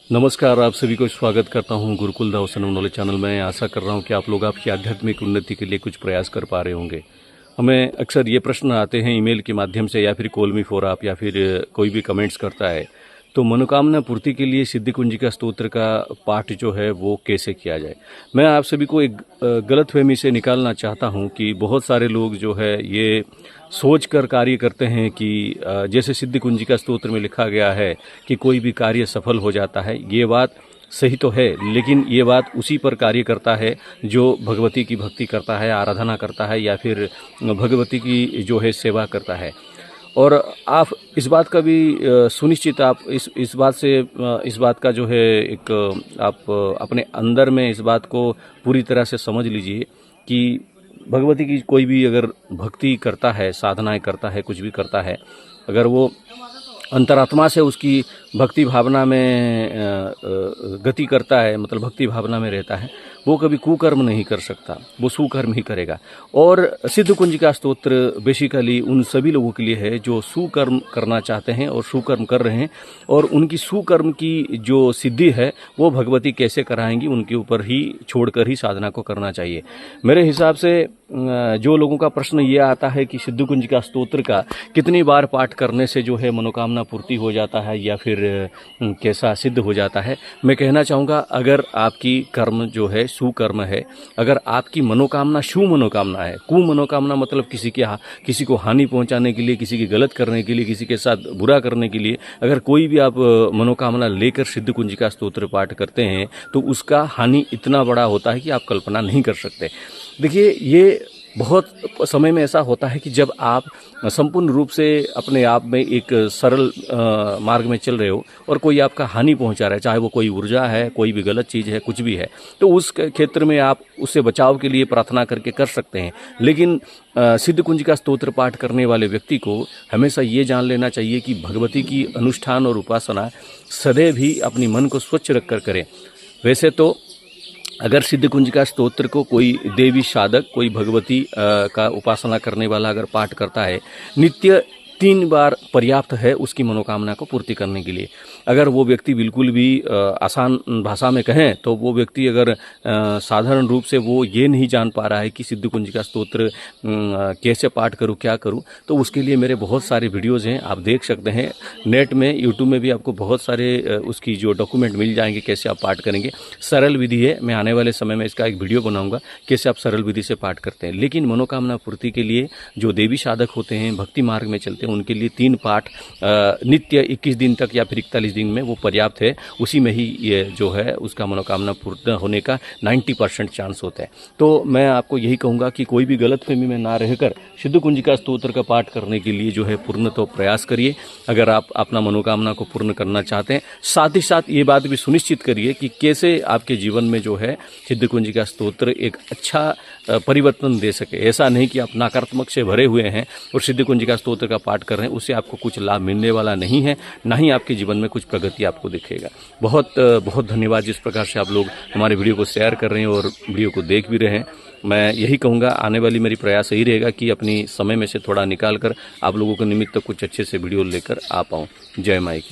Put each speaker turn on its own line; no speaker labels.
नमस्कार, आप सभी को स्वागत करता हूं गुरुकुल दावसन नॉलेज चैनल में। आशा कर रहा हूं कि आप लोग आपकी आध्यात्मिक उन्नति के लिए कुछ प्रयास कर पा रहे होंगे। हमें अक्सर ये प्रश्न आते हैं ईमेल के माध्यम से या फिर कॉल मी फॉर आप या फिर कोई भी कमेंट्स करता है, तो मनोकामना पूर्ति के लिए सिद्धि कुंजिका स्तोत्र का पाठ जो है वो कैसे किया जाए। मैं आप सभी को एक गलतफहमी से निकालना चाहता हूं कि बहुत सारे लोग जो है ये सोच कर कार्य करते हैं कि जैसे सिद्धि कुंजिका स्तोत्र में लिखा गया है कि कोई भी कार्य सफल हो जाता है। ये बात सही तो है, लेकिन ये बात उसी पर कार्य करता है जो भगवती की भक्ति करता है, आराधना करता है या फिर भगवती की जो है सेवा करता है। और आप इस बात का भी सुनिश्चित आप इस बात का जो है एक आप अपने अंदर में इस बात को पूरी तरह से समझ लीजिए कि भगवती की कोई भी अगर भक्ति करता है, साधनाएं करता है, कुछ भी करता है, अगर वो अंतरात्मा से उसकी भक्ति भावना में गति करता है, मतलब भक्ति भावना में रहता है, वो कभी कुकर्म नहीं कर सकता, वो सुकर्म ही करेगा। और सिद्ध कुंजिका स्तोत्र बेसिकली उन सभी लोगों के लिए है जो सुकर्म करना चाहते हैं और सुकर्म कर रहे हैं, और उनकी सुकर्म की जो सिद्धि है वो भगवती कैसे कराएंगी उनके ऊपर ही छोड़कर ही साधना को करना चाहिए। मेरे हिसाब से जो लोगों का प्रश्न ये आता है कि सिद्ध कुंजिका स्तोत्र का कितनी बार पाठ करने से जो है मनोकामना पूर्ति हो जाता है या फिर कैसा सिद्ध हो जाता है, मैं कहना चाहूँगा अगर आपकी कर्म जो है सुकर्म है, अगर आपकी मनोकामना शु मनोकामना है, कु मनोकामना मतलब किसी को हानि पहुंचाने के लिए, किसी की गलत करने के लिए, किसी के साथ बुरा करने के लिए, अगर कोई भी आप मनोकामना लेकर सिद्ध कुंजिका स्तोत्र पाठ करते हैं तो उसका हानि इतना बड़ा होता है कि आप कल्पना नहीं कर सकते। देखिए, ये बहुत समय में ऐसा होता है कि जब आप संपूर्ण रूप से अपने आप में एक सरल मार्ग में चल रहे हो और कोई आपका हानि पहुंचा रहा है, चाहे वो कोई ऊर्जा है, कोई भी गलत चीज़ है, कुछ भी है, तो उस क्षेत्र में आप उससे बचाव के लिए प्रार्थना करके कर सकते हैं। लेकिन सिद्ध कुंजिका स्तोत्र पाठ करने वाले व्यक्ति को हमेशा ये जान लेना चाहिए कि भगवती की अनुष्ठान और उपासना सदैव ही अपनी मन को स्वच्छ रखकर करें। वैसे तो अगर सिद्ध कुंजिका स्तोत्र को कोई देवी साधक, कोई भगवती का उपासना करने वाला अगर पाठ करता है, नित्य 3 बार पर्याप्त है उसकी मनोकामना को पूर्ति करने के लिए। अगर वो व्यक्ति बिल्कुल भी आसान भाषा में कहें तो वो व्यक्ति अगर साधारण रूप से वो ये नहीं जान पा रहा है कि सिद्ध कुंजिका स्तोत्र कैसे पाठ करूं, क्या करूं, तो उसके लिए मेरे बहुत सारे वीडियोज़ हैं, आप देख सकते हैं नेट में, यूट्यूब में भी आपको बहुत सारे उसकी जो डॉक्यूमेंट मिल जाएंगे कैसे आप पाठ करेंगे। सरल विधि है, मैं आने वाले समय में इसका एक वीडियो बनाऊंगा कैसे आप सरल विधि से पाठ करते हैं। लेकिन मनोकामना पूर्ति के लिए जो देवी साधक होते हैं, भक्ति मार्ग में चलते हैं, उनके लिए 3 पाठ नित्य 21 दिन तक या फिर 41 दिन में वो पर्याप्त है। उसी में ही ये जो है उसका मनोकामना पूर्ण होने का 90% चांस होता है। तो मैं आपको यही कहूँगा कि कोई भी गलतफहमी में ना रहकर सिद्ध कुंजिका स्तोत्र का पाठ करने के लिए जो है पूर्ण तो प्रयास करिए अगर आप अपना मनोकामना को पूर्ण करना चाहते हैं। साथ ही साथ ये बात भी सुनिश्चित करिए कि कैसे आपके जीवन में जो है सिद्ध कुंजिका स्तोत्र एक अच्छा परिवर्तन दे सके। ऐसा नहीं कि आप नकारात्मक से भरे हुए हैं और सिद्ध कुंजिका स्तोत्र का पाठ कर रहे हैं, उससे आपको कुछ लाभ मिलने वाला नहीं है, ना ही आपके जीवन में कुछ प्रगति आपको दिखेगा। बहुत बहुत धन्यवाद जिस प्रकार से आप लोग हमारे वीडियो को शेयर कर रहे हैं और वीडियो को देख भी रहे हैं। मैं यही कहूँगा, आने वाली मेरी प्रयास यही रहेगा कि अपनी समय में से थोड़ा निकाल कर आप लोगों के निमित्त कुछ अच्छे से वीडियो लेकर आ पाऊँ। जय माई की।